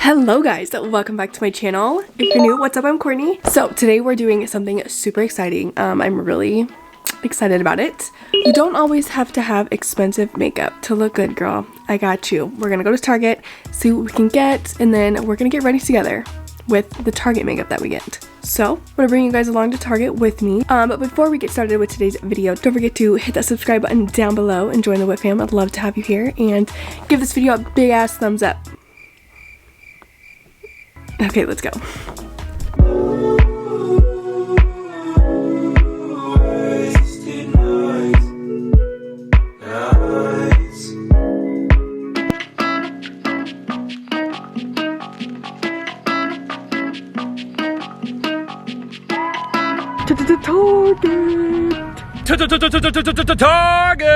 Hello guys, welcome back to my channel. If you're new, what's up? I'm Courtney. So today we're doing something super exciting. I'm really excited about it. You don't always have to have expensive makeup to look good, girl. I got you. We're gonna go to Target, see what we can get, and then we're gonna get ready together with the Target makeup that we get. So I'm gonna bring you guys along to Target with me. But before we get started with today's video, don't forget to hit that subscribe button down below and join the Witt fam. I'd love to have you here, and give this video a big ass thumbs up. Okay, let's go. Target!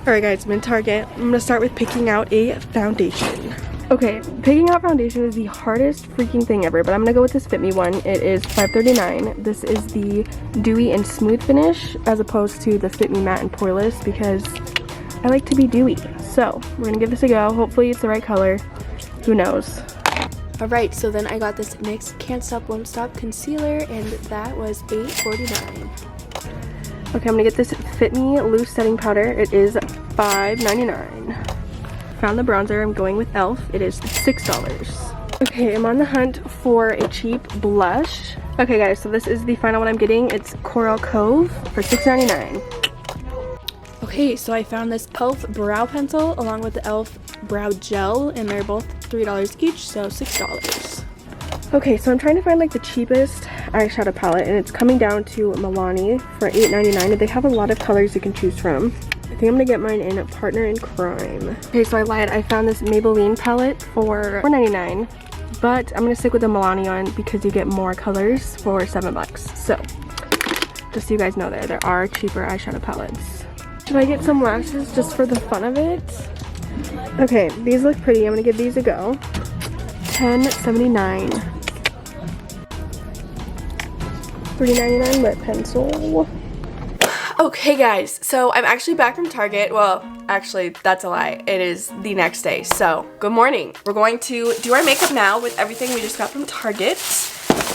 Alright guys, I'm in Target. I'm gonna start with picking out a foundation. Okay, picking out foundation is the hardest freaking thing ever, but I'm gonna go with this Fit Me one. It is $5.39. This is the dewy and smooth finish as opposed to the Fit Me matte and poreless because I like to be dewy. So we're gonna give this a go. Hopefully it's the right color. Who knows? Alright, so then I got this NYX Can't Stop Won't Stop concealer, and that was $8.49. Okay, I'm gonna get this Fit Me loose setting powder. It is $5.99. Found the bronzer. I'm going with e.l.f. It is $6. Okay, I'm on the hunt for a cheap blush. Okay guys, so this is the final one I'm getting. It's Coral Cove for $6.99. Okay, so I found this e.l.f. brow pencil along with the e.l.f. brow gel, and they're both $3 each, so $6. Okay, so I'm trying to find like the cheapest eyeshadow palette, and it's coming down to Milani for $8.99. They have a lot of colors you can choose from. I think I'm gonna get mine in Partner in Crime. Okay, so I lied. I found this Maybelline palette for $4.99, but I'm gonna stick with the Milani one because you get more colors for $7. So, just so you guys know, there are cheaper eyeshadow palettes. Should I get some lashes just for the fun of it? Okay, these look pretty. I'm gonna give these a go. $10.79. $3.99 lip pencil. Okay guys, so I'm actually back from Target. Well, actually that's a lie. It is the next day. So, good morning. We're going to do our makeup now with everything we just got from Target.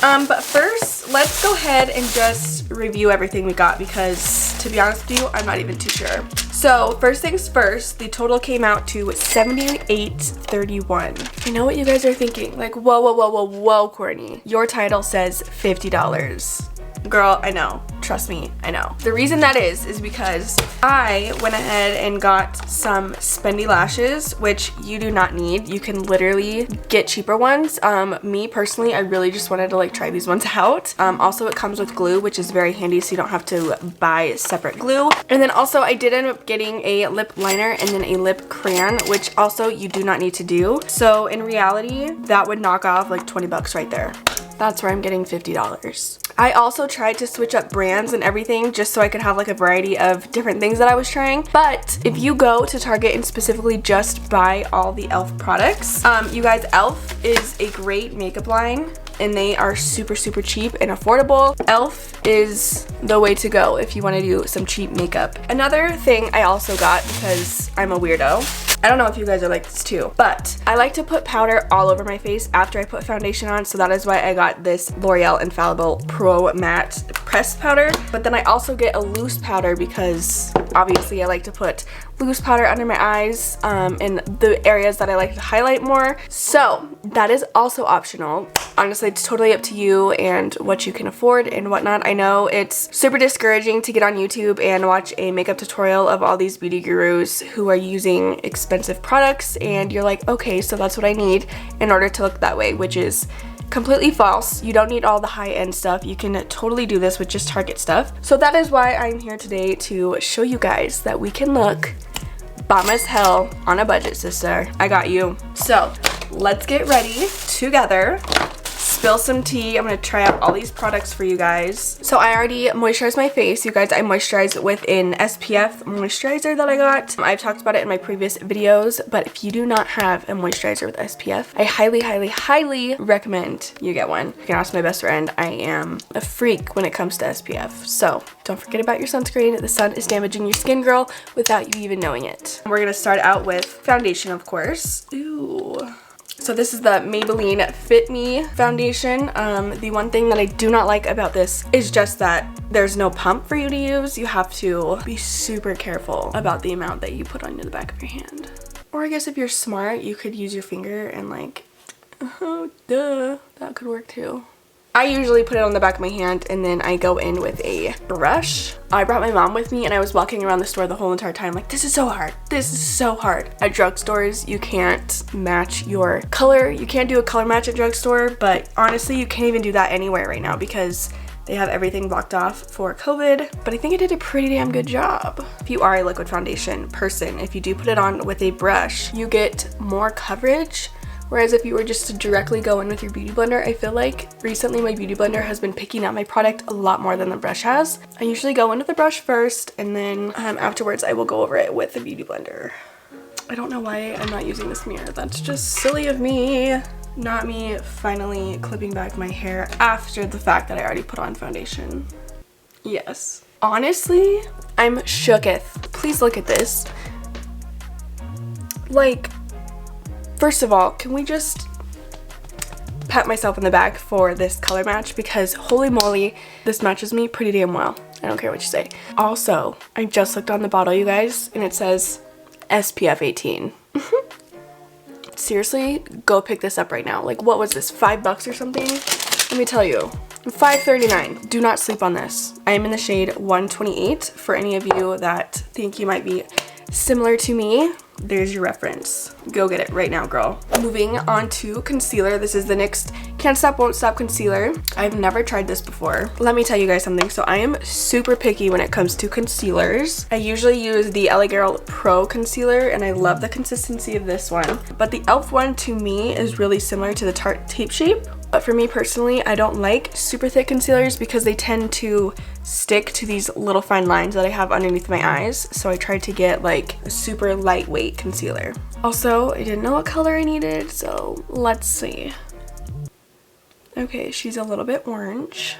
But first, let's go ahead and just review everything we got because, to be honest with you, I'm not even too sure. So, first things first, the total came out to $78.31. I know what you guys are thinking. Like, whoa, Courtney. Your title says $50. Girl, I know. Trust me, I know. The reason that is because I went ahead and got some spendy lashes, which you do not need. You can literally get cheaper ones. Me personally, I really just wanted to like try these ones out. Also, it comes with glue, which is very handy, so you don't have to buy separate glue. And then also, I did end up getting a lip liner and then a lip crayon, which also you do not need to do. So in reality, that would knock off like 20 bucks right there. That's where I'm getting $50. I also tried to switch up brands and everything just so I could have like a variety of different things that I was trying. But if you go to Target and specifically just buy all the e.l.f. products, you guys, e.l.f. is a great makeup line and they are super cheap and affordable. e.l.f. is the way to go if you want to do some cheap makeup. Another thing I also got because I'm a weirdo, I don't know if you guys are like this too, but I like to put powder all over my face after I put foundation on, so that is why I got this L'Oreal Infallible Pro Matte Pressed Powder. But then I also get a loose powder because obviously I like to put loose powder under my eyes in the areas that I like to highlight more. So that is also optional. Honestly, it's totally up to you and what you can afford and whatnot. I know it's super discouraging to get on YouTube and watch a makeup tutorial of all these beauty gurus who are using expensive products, and you're like, okay, so that's what I need in order to look that way, which is completely false. You don't need all the high-end stuff. You can totally do this with just Target stuff. So that is why I'm here today to show you guys that we can look bomb as hell on a budget, sister. I got you. So let's get ready together. spill some tea. I'm gonna try out all these products for you guys. So I already moisturized my face. You guys, I moisturized with an SPF moisturizer that I got. I've talked about it in my previous videos, but if you do not have a moisturizer with SPF, I highly, highly, highly recommend you get one. You can ask my best friend. I am a freak when it comes to SPF. So don't forget about your sunscreen. The sun is damaging your skin, girl, without you even knowing it. We're gonna start out with foundation, of course. Ooh. So this is the Maybelline Fit Me foundation. The one thing that I do not like about this is just that there's no pump for you to use. You have to be super careful about the amount that you put on the back of your hand. Or I guess if you're smart, you could use your finger and like, oh, duh, that could work too. I usually put it on the back of my hand and then I go in with a brush. I brought my mom with me and I was walking around the store the whole entire time like, this is so hard. This is so hard. At drugstores, you can't match your color. You can't do a color match at drugstore, but honestly, you can't even do that anywhere right now because they have everything blocked off for COVID, but I think I did a pretty damn good job. If you are a liquid foundation person, if you do put it on with a brush, you get more coverage. Whereas if you were just to directly go in with your beauty blender, I feel like recently my beauty blender has been picking out my product a lot more than the brush has. I usually go in with the brush first and then afterwards I will go over it with the beauty blender. I don't know why I'm not using this mirror. That's just silly of me. Not me finally clipping back my hair after the fact that I already put on foundation. Yes. Honestly, I'm shooketh. Please look at this. Like, first of all, can we just pat myself in the back for this color match because holy moly, this matches me pretty damn well. I don't care what you say. Also, I just looked on the bottle, you guys, and it says SPF 18. Seriously, go pick this up right now. Like, what was this, $5 or something? Let me tell you, $5.39. Do not sleep on this. I am in the shade 128 for any of you that think you might be similar to me. There's your reference. Go get it right now, girl. Moving on to concealer. This is the NYX Can't Stop Won't Stop concealer. I've never tried this before. Let me tell you guys something. So I am super picky when it comes to concealers. I usually use the LA Girl Pro concealer and I love the consistency of this one. But the e.l.f. one to me is really similar to the Tarte Tape Shape. But for me personally, I don't like super thick concealers because they tend to stick to these little fine lines that I have underneath my eyes. So I tried to get like a super lightweight concealer. Also, I didn't know what color I needed, so let's see. Okay, she's a little bit orange.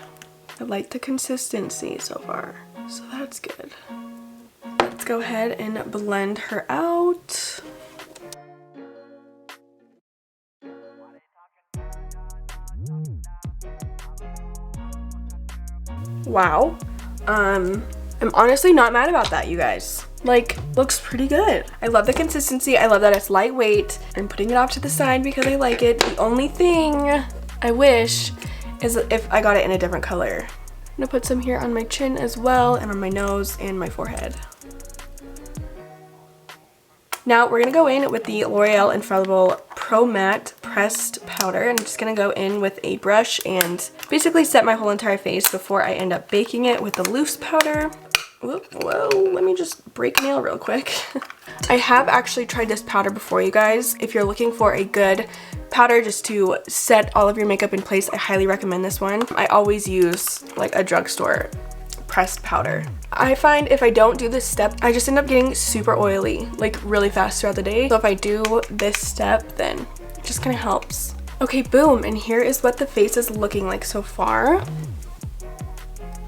I like the consistency so far, so that's good. Let's go ahead and blend her out. Wow. I'm honestly not mad about that, you guys. Like, looks pretty good. I love the consistency. I love that it's lightweight. I'm putting it off to the side because I like it. The only thing I wish is if I got it in a different color. I'm gonna put some here on my chin as well and on my nose and my forehead. Now we're gonna go in with the L'Oreal Infallible Pro Matte Pressed Powder. I'm just gonna go in with a brush and basically set my whole entire face before I end up baking it with the loose powder. Whoa, let me just break nail real quick. I have actually tried this powder before, you guys. If you're looking for a good powder just to set all of your makeup in place, I highly recommend this one. I always use like a drugstore pressed powder. I find if I don't do this step, I just end up getting super oily, like really fast throughout the day. So if I do this step, then it just kind of helps. Okay, boom, and here is what the face is looking like so far.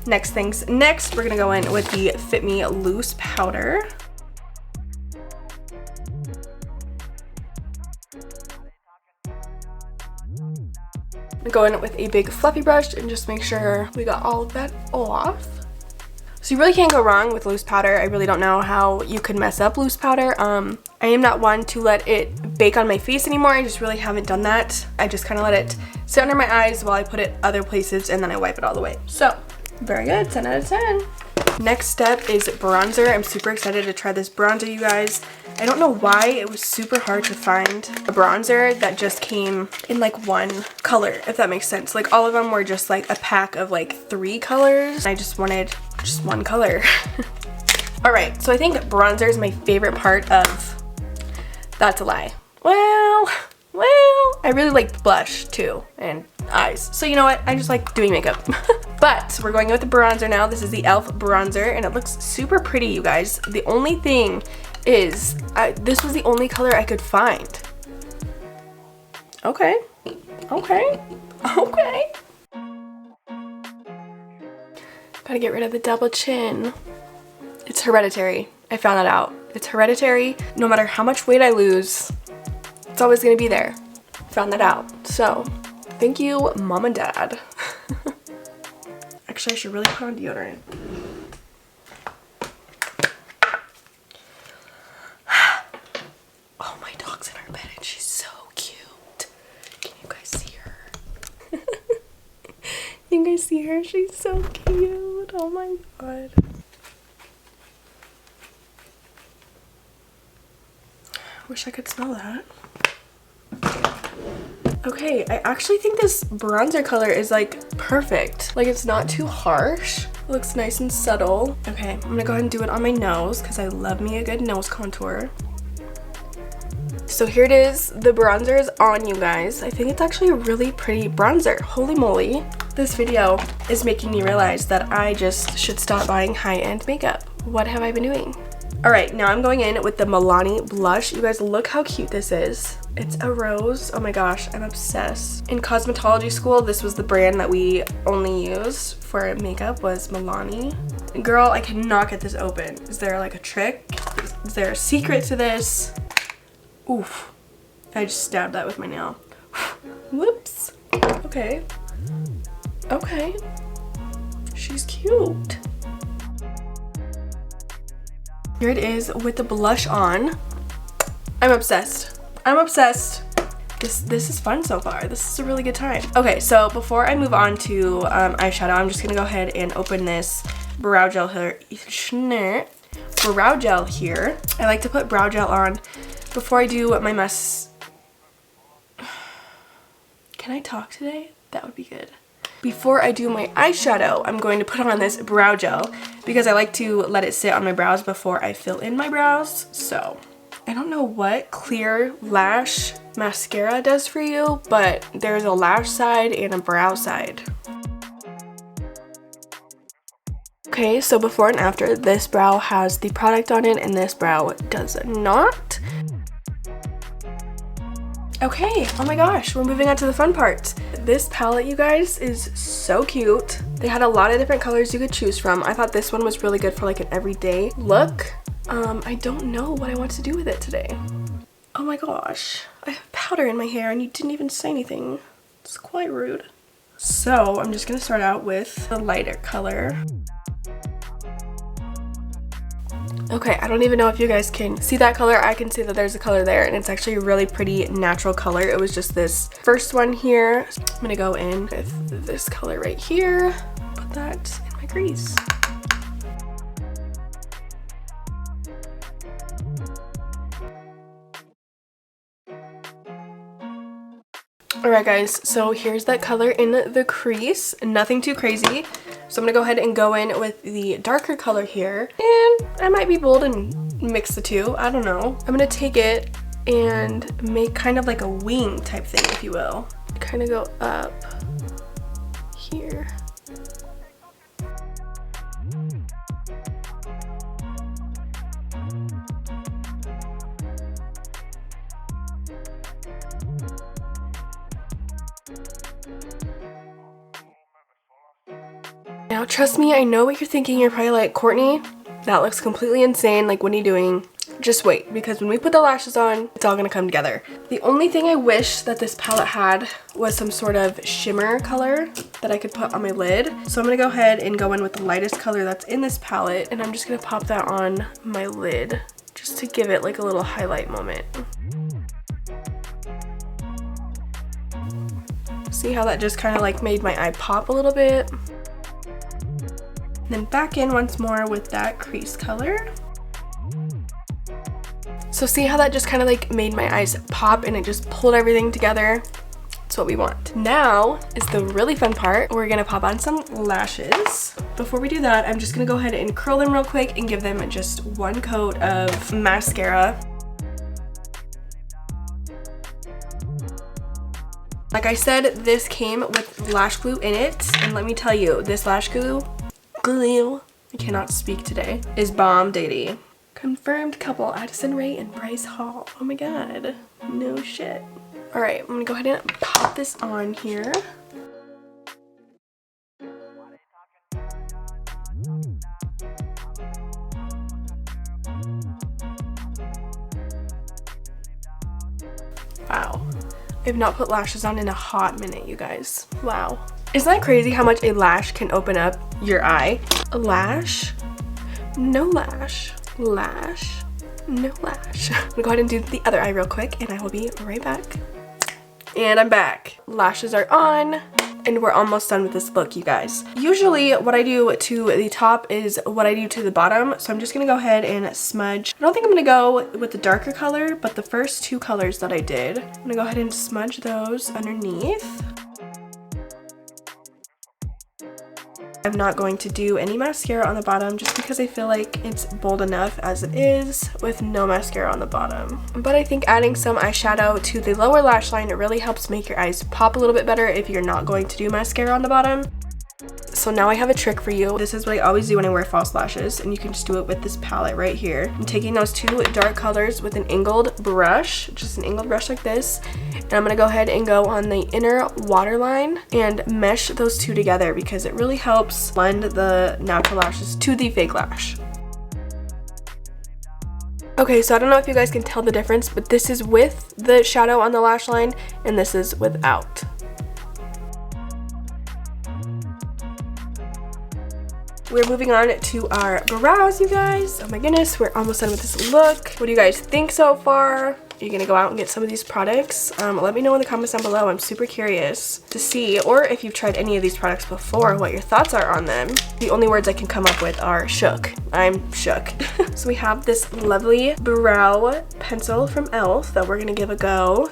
Next, we're gonna go in with the Fit Me Loose Powder. Go in with a big fluffy brush and just make sure we got all of that off. So you really can't go wrong with loose powder. I really don't know how you could mess up loose powder. I am not one to let it bake on my face anymore. I just really haven't done that. I just kind of let it sit under my eyes while I put it other places and then I wipe it all the way. So, very good, 10 out of 10. Next step is bronzer. I'm super excited to try this bronzer, you guys. I don't know why it was super hard to find a bronzer that just came in like one color, if that makes sense. Like all of them were just like a pack of like 3 colors. I just wanted just one color. All right, so I think bronzer is my favorite part of, that's a lie. Well, I really like blush too, and eyes. So you know what? I just like doing makeup. But we're going with the bronzer now. This is the e.l.f. bronzer, and it looks super pretty, you guys. The only thing is, this was the only color I could find. Okay. Okay. Okay. Gotta get rid of the double chin. It's hereditary. I found that out. It's hereditary. No matter how much weight I lose, it's always gonna be there. Found that out. So, thank you, Mom and Dad. Actually, I should really put on deodorant. Oh, my dog's in her bed and she's so cute. Can you guys see her? You guys see her? She's so cute. Oh my god. Wish I could smell that. Okay, I actually think this bronzer color is like perfect. Like, it's not too harsh. It looks nice and subtle. Okay, I'm gonna go ahead and do it on my nose because I love me a good nose contour. So here it is. The bronzer is on, you guys. I think it's actually a really pretty bronzer. Holy moly. This video is making me realize that I just should stop buying high-end makeup. What have I been doing? All right, now I'm going in with the Milani blush. You guys, look how cute this is. It's a rose. Oh my gosh, I'm obsessed. In cosmetology school, this was the brand that we only used for makeup, was Milani. Girl, I cannot get this open. Is there like a trick? Is there a secret to this? Oof. I just stabbed that with my nail. Whoops. Okay. Okay. She's cute. Here it is with the blush on. I'm obsessed. I'm obsessed. This is fun so far. This is a really good time. Okay, so before I move on to eyeshadow, I'm just gonna go ahead and open this brow gel here. Brow gel here. I like to put brow gel on before I do my Can I talk today? That would be good. Before I do my eyeshadow, I'm going to put on this brow gel because I like to let it sit on my brows before I fill in my brows. So I don't know what clear lash mascara does for you, but there's a lash side and a brow side. Okay, so before and after, this brow has the product on it and this brow does not. Okay, oh my gosh, we're moving on to the fun part. This palette, you guys, is so cute. They had a lot of different colors you could choose from. I thought this one was really good for like an everyday look. I don't know what I want to do with it today. Oh my gosh, I have powder in my hair and you didn't even say anything. It's quite rude. So I'm just gonna start out with the lighter color. Okay, I don't even know if you guys can see that color. I can see that there's a color there and it's actually a really pretty natural color. It was just this first one here. I'm gonna go in with this color right here. Put that in my crease. Alright guys, so here's that color in the crease. Nothing too crazy. So I'm gonna go ahead and go in with the darker color here. And I might be bold and mix the two. I don't know. I'm gonna take it and make kind of like a wing type thing, if you will. Kind of go up here. Now, trust me, I know what you're thinking. You're probably like, Courtney, that looks completely insane. Like, what are you doing? Just wait, because when we put the lashes on, it's all gonna come together. The only thing I wish that this palette had was some sort of shimmer color that I could put on my lid. So I'm gonna go ahead and go in with the lightest color that's in this palette, and I'm just gonna pop that on my lid just to give it like a little highlight moment. See how that just kind of like made my eye pop a little bit? Then back in once more with that crease color. So see how that just kind of like made my eyes pop and it just pulled everything together? That's what we want. Now is the really fun part. We're gonna pop on some lashes. Before we do that, I'm just gonna go ahead and curl them real quick and give them just one coat of mascara. Like I said, this came with lash glue in it, and let me tell you, this lash glue, I cannot speak today, is bomb ditty. Confirmed couple, Addison Rae and Bryce Hall. Oh my god, no shit. All right, I'm gonna go ahead and pop this on here. Wow. I have not put lashes on in a hot minute, you guys. Wow. Isn't that crazy how much a lash can open up your eye? A lash, no lash, lash, no lash. I'm gonna go ahead and do the other eye real quick and I will be right back. And I'm back. Lashes are on and we're almost done with this look, you guys. Usually what I do to the top is what I do to the bottom. So I'm just gonna go ahead and smudge. I don't think I'm gonna go with the darker color, but the first two colors that I did, I'm gonna go ahead and smudge those underneath. I'm not going to do any mascara on the bottom just because I feel like it's bold enough as it is with no mascara on the bottom. But I think adding some eyeshadow to the lower lash line, it really helps make your eyes pop a little bit better if you're not going to do mascara on the bottom. So now I have a trick for you. This is what I always do when I wear false lashes, and you can just do it with this palette right here. I'm taking those two dark colors with an angled brush, just an angled brush like this, and I'm gonna go ahead and go on the inner waterline and mesh those two together because it really helps blend the natural lashes to the fake lash. Okay, so I don't know if you guys can tell the difference, but this is with the shadow on the lash line and this is without. We're moving on to our brows, you guys. Oh my goodness, we're almost done with this look. What do you guys think so far? Are you gonna go out and get some of these products? Let me know in the comments down below. I'm super curious to see, or if you've tried any of these products before, what your thoughts are on them. The only words I can come up with are shook. I'm shook. So we have this lovely brow pencil from e.l.f. that we're gonna give a go.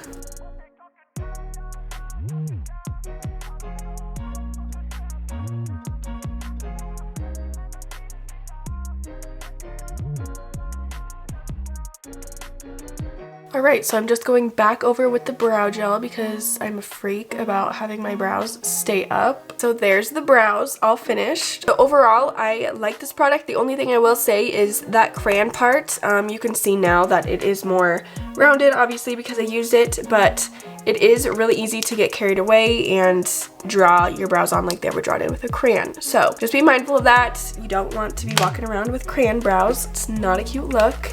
Alright, so I'm just going back over with the brow gel because I'm a freak about having my brows stay up. So there's the brows all finished. So overall, I like this product. The only thing I will say is that crayon part. You can see now that it is more rounded, obviously, because I used it, but it is really easy to get carried away and draw your brows on like they were drawn in with a crayon. So just be mindful of that. You don't want to be walking around with crayon brows. It's not a cute look.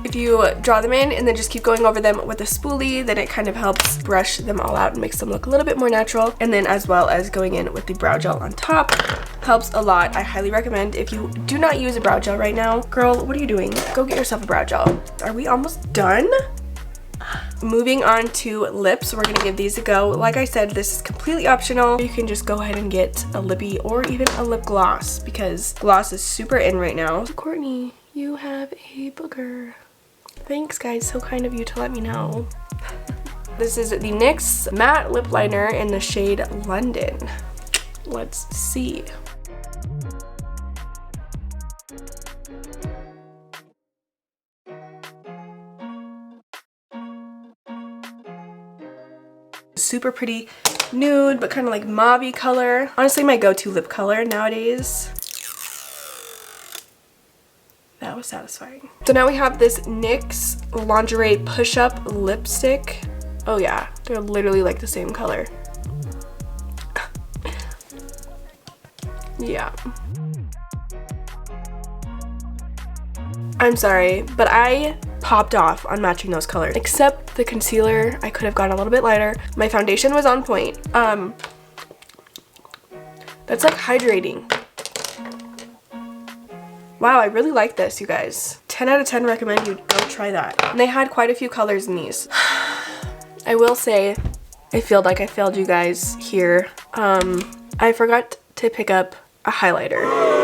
If you draw them in and then just keep going over them with a spoolie, then it kind of helps brush them all out and makes them look a little bit more natural. And then as well as going in with the brow gel on top helps a lot. I highly recommend if you do not use a brow gel right now, girl, what are you doing? Go get yourself a brow gel. Are we almost done? Moving on to lips, we're gonna give these a go. Like I said, this is completely optional. You can just go ahead and get a lippy or even a lip gloss because gloss is super in right now. Courtney, you have a booger. Thanks guys, so kind of you to let me know. This is the NYX matte lip liner in the shade London. Let's see. Super pretty nude, but kind of like mauve-y color. Honestly, my go-to lip color nowadays. That was satisfying. So now we have this NYX lingerie push-up lipstick. Oh yeah, they're literally like the same color. Yeah. I'm sorry, but I popped off on matching those colors. Except the concealer, I could have gone a little bit lighter. My foundation was on point. That's like hydrating. Wow, I really like this, you guys. 10 out of 10 recommend you go try that. And they had quite a few colors in these. I will say, I feel like I failed you guys here. I forgot to pick up a highlighter.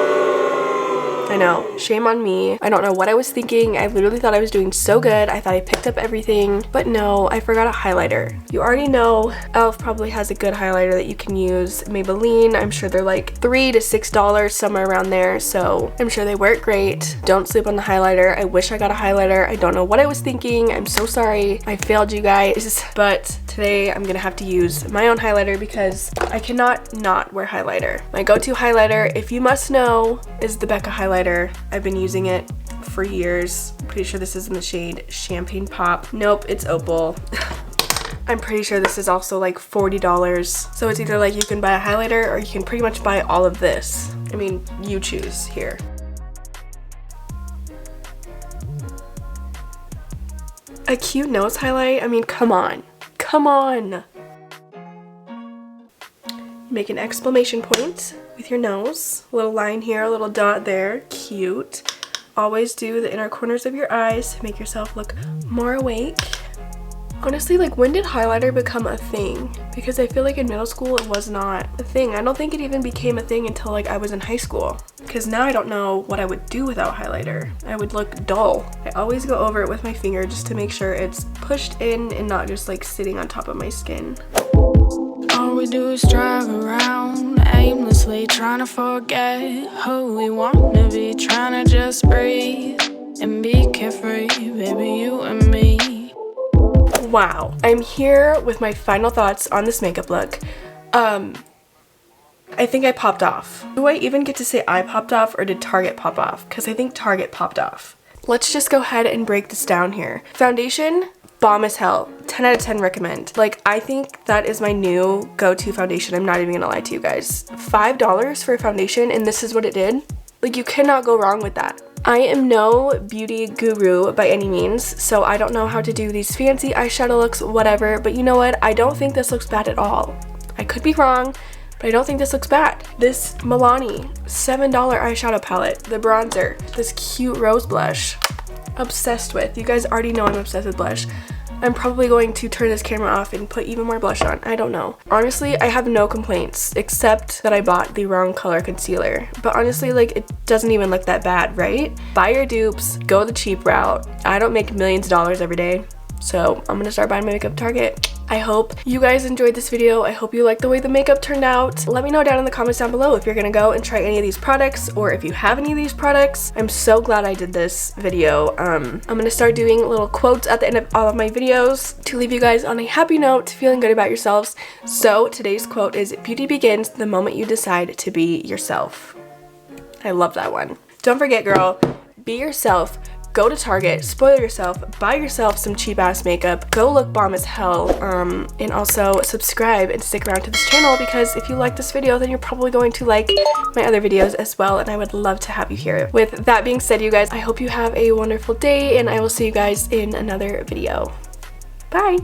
I know, shame on me. I don't know what I was thinking. I literally thought I was doing so good. I thought I picked up everything, but no, I forgot a highlighter. You already know e.l.f. probably has a good highlighter that you can use. Maybelline, I'm sure they're like $3 to $6, somewhere around there, so I'm sure they work great. Don't sleep on the highlighter. I wish I got a highlighter. I don't know what I was thinking. I'm so sorry. I failed you guys, but today I'm gonna have to use my own highlighter because I cannot not wear highlighter. My go-to highlighter, if you must know, is the Becca highlighter. I've been using it for years. Pretty sure this is in the shade Champagne Pop. Nope, it's Opal. I'm pretty sure this is also like $40. So it's either like you can buy a highlighter or you can pretty much buy all of this. I mean, you choose here. A cute nose highlight? I mean, come on. Come on! Make an exclamation point with your nose. A little line here, a little dot there. Cute. Always do the inner corners of your eyes to make yourself look more awake. Honestly, like, when did highlighter become a thing? Because I feel like in middle school it was not a thing. I don't think it even became a thing until like I was in high school. Because now I don't know what I would do without highlighter. I would look dull. I always go over it with my finger just to make sure it's pushed in and not just like sitting on top of my skin. All we do is drive around aimlessly, trying to forget who we want to be, trying to just breathe and be carefree, baby, you and me. Wow, I'm here with my final thoughts on this makeup look. I think I popped off. Do I even get to say I popped off or did Target pop off? Because I think Target popped off. Let's just go ahead and break this down here. Foundation, bomb as hell. 10 out of 10 recommend. Like, I think that is my new go-to foundation. I'm not even gonna lie to you guys. $5 for a foundation and this is what it did? Like, you cannot go wrong with that. I am no beauty guru by any means, so I don't know how to do these fancy eyeshadow looks, whatever, but you know what? I don't think this looks bad at all. I could be wrong, but I don't think this looks bad. This Milani $7 eyeshadow palette, the bronzer, this cute rose blush, obsessed with. You guys already know I'm obsessed with blush. I'm probably going to turn this camera off and put even more blush on. I don't know. Honestly, I have no complaints except that I bought the wrong color concealer. But honestly, like, it doesn't even look that bad, right? Buy your dupes, go the cheap route. I don't make millions of dollars every day, so I'm gonna start buying my makeup at Target. I hope you guys enjoyed this video. I hope you liked the way the makeup turned out. Let me know down in the comments down below if you're gonna go and try any of these products or if you have any of these products. I'm so glad I did this video. I'm gonna start doing little quotes at the end of all of my videos to leave you guys on a happy note, feeling good about yourselves. So today's quote is, "Beauty begins the moment you decide to be yourself." I love that one. Don't forget, girl, be yourself. Go to Target, spoil yourself, buy yourself some cheap ass makeup, go look bomb as hell, and also subscribe and stick around to this channel because if you like this video then you're probably going to like my other videos as well and I would love to have you here. With that being said, you guys, I hope you have a wonderful day and I will see you guys in another video. Bye!